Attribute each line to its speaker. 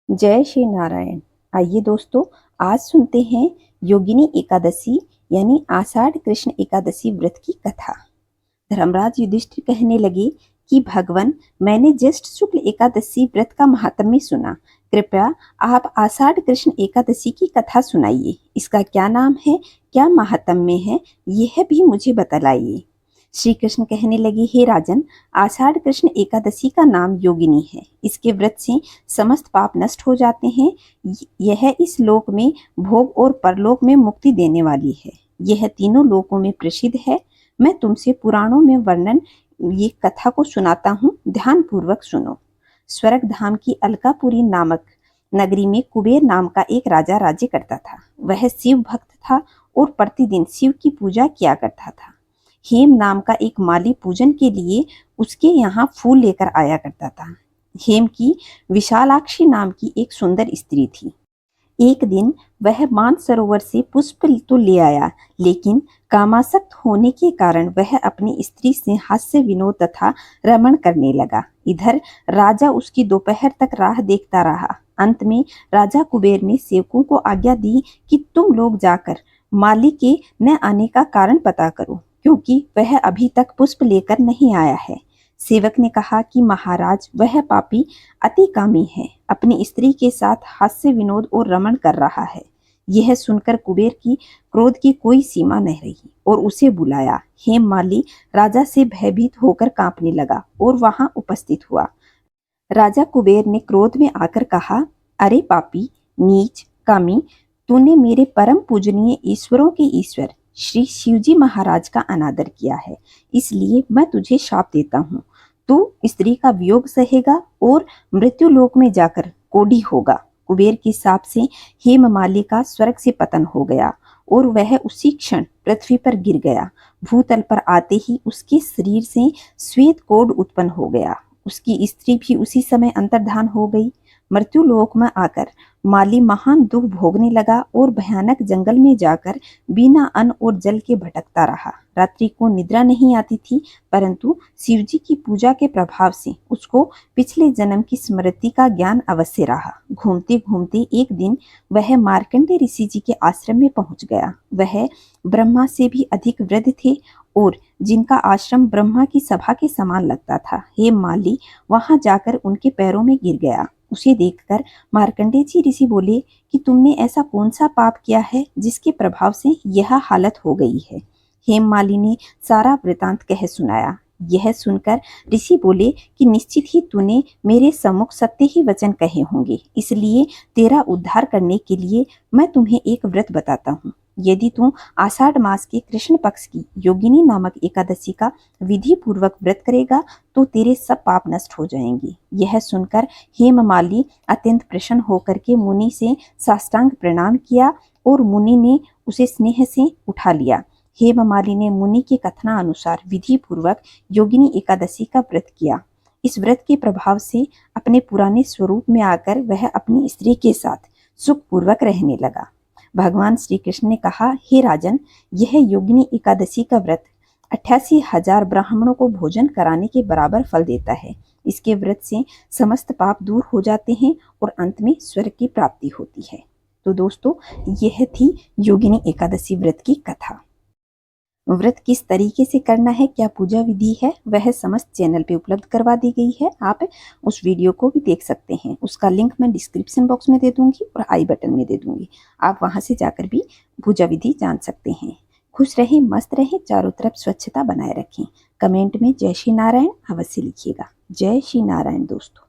Speaker 1: जय श्री नारायण। आइए दोस्तों, आज सुनते हैं योगिनी एकादशी यानी आषाढ़ कृष्ण एकादशी व्रत की कथा। धर्मराज युधिष्ठिर कहने लगे कि भगवान, मैंने ज्येष्ठ शुक्ल एकादशी व्रत का महात्म्य सुना। कृपया आप आषाढ़ कृष्ण एकादशी की कथा सुनाइए। इसका क्या नाम है, क्या महात्म्य है, यह भी मुझे बतलाइए। श्री कृष्ण कहने लगे, हे राजन, आषाढ़ कृष्ण एकादशी का नाम योगिनी है। इसके व्रत से समस्त पाप नष्ट हो जाते हैं। यह इस लोक में भोग और परलोक में मुक्ति देने वाली है। यह तीनों लोकों में प्रसिद्ध है। मैं तुमसे पुराणों में वर्णन ये कथा को सुनाता हूँ, ध्यान पूर्वक सुनो। स्वर्ग धाम की अलकापुरी नामक नगरी में कुबेर नाम का एक राजा राज्य करता था। वह शिव भक्त था और प्रतिदिन शिव की पूजा किया करता था। हेम नाम का एक माली पूजन के लिए उसके यहाँ फूल लेकर आया करता था। हेम की विशालाक्षी नाम की एक सुंदर स्त्री थी। एक दिन वह मानसरोवर से पुष्प तो ले आया, लेकिन कामासक्त होने के कारण वह अपनी स्त्री से हास्य विनोद तथा रमण करने लगा। इधर राजा उसकी दोपहर तक राह देखता रहा। अंत में राजा कुबेर ने सेवकों को आज्ञा दी कि तुम लोग जाकर माली के न आने का कारण पता करो, क्योंकि वह अभी तक पुष्प लेकर नहीं आया है। सेवक ने कहा कि महाराज, वह पापी अति कामी है, अपनी स्त्री के साथ हास्य विनोद और रमण कर रहा है। यह सुनकर कुबेर की क्रोध की कोई सीमा नहीं रही और उसे बुलाया। हेममाली राजा से भयभीत होकर कांपने लगा और वहां उपस्थित हुआ। राजा कुबेर ने क्रोध में आकर कहा, अरे पापी, नीच, कामी, तूने मेरे परम पूजनीय ईश्वरों के ईश्वर श्री शिवजी महाराज का अनादर किया है, इसलिए मैं तुझे शाप देता हूँ। तू स्त्री का वियोग सहेगा और मृत्यु लोक में जाकर कोढ़ी होगा। कुबेर के शाप से हेममाली का स्वर्ग से पतन हो गया और वह उसी क्षण पृथ्वी पर गिर गया। भूतल पर आते ही उसके शरीर से श्वेत कोढ़ उत्पन्न हो गया। उसकी स्त्री भी उसी समय अंतर्धान हो गई। मृत्यु लोक में आकर माली महान दुख भोगने लगा और भयानक जंगल में जाकर बिना अन्न और जल के भटकता रहा। रात्रि को निद्रा नहीं आती थी, परंतु शिवजी की पूजा के प्रभाव से उसको पिछले जन्म की स्मृति का ज्ञान अवश्य रहा। घूमते घूमते एक दिन वह मार्कंडे ऋषि जी के आश्रम में पहुंच गया। वह ब्रह्मा से भी अधिक वृद्ध थे और जिनका आश्रम ब्रह्मा की सभा के समान लगता था। हेममाली वहां जाकर उनके पैरों में गिर गया। उसे देखकर मार्कंडेय जी ऋषि बोले कि तुमने ऐसा कौन सा पाप किया है जिसके प्रभाव से यह हालत हो गई है। हेममाली ने सारा वृतांत कह सुनाया। यह सुनकर ऋषि बोले कि निश्चित ही तूने मेरे सम्मुख सत्य ही वचन कहे होंगे, इसलिए तेरा उद्धार करने के लिए मैं तुम्हें एक व्रत बताता हूँ। यदि तू आषाढ़ मास के कृष्ण पक्ष की योगिनी नामक एकादशी का विधि पूर्वक व्रत करेगा तो तेरे सब पाप नष्ट हो जाएंगे। यह सुनकर हेममाली अत्यंत प्रसन्न होकर के मुनि से साष्टांग प्रणाम किया और मुनि ने उसे स्नेह से उठा लिया। हेममाली ने मुनि के कथनानुसार विधि पूर्वक योगिनी एकादशी का व्रत किया। इस व्रत के प्रभाव से अपने पुराने स्वरूप में आकर वह अपनी स्त्री के साथ सुखपूर्वक रहने लगा। भगवान श्री कृष्ण ने कहा, हे राजन, यह योगिनी एकादशी का व्रत 88,000 ब्राह्मणों को भोजन कराने के बराबर फल देता है। इसके व्रत से समस्त पाप दूर हो जाते हैं और अंत में स्वर्ग की प्राप्ति होती है। तो दोस्तों, यह थी योगिनी एकादशी व्रत की कथा। व्रत किस तरीके से करना है, क्या पूजा विधि है, वह समस्त चैनल पे उपलब्ध करवा दी गई है। आप उस वीडियो को भी देख सकते हैं। उसका लिंक मैं डिस्क्रिप्शन बॉक्स में दे दूंगी और आई बटन में दे दूंगी। आप वहां से जाकर भी पूजा विधि जान सकते हैं। खुश रहें, मस्त रहें, चारों तरफ स्वच्छता बनाए रखें। कमेंट में जय श्री नारायण अवश्य लिखिएगा। जय श्री नारायण दोस्तों।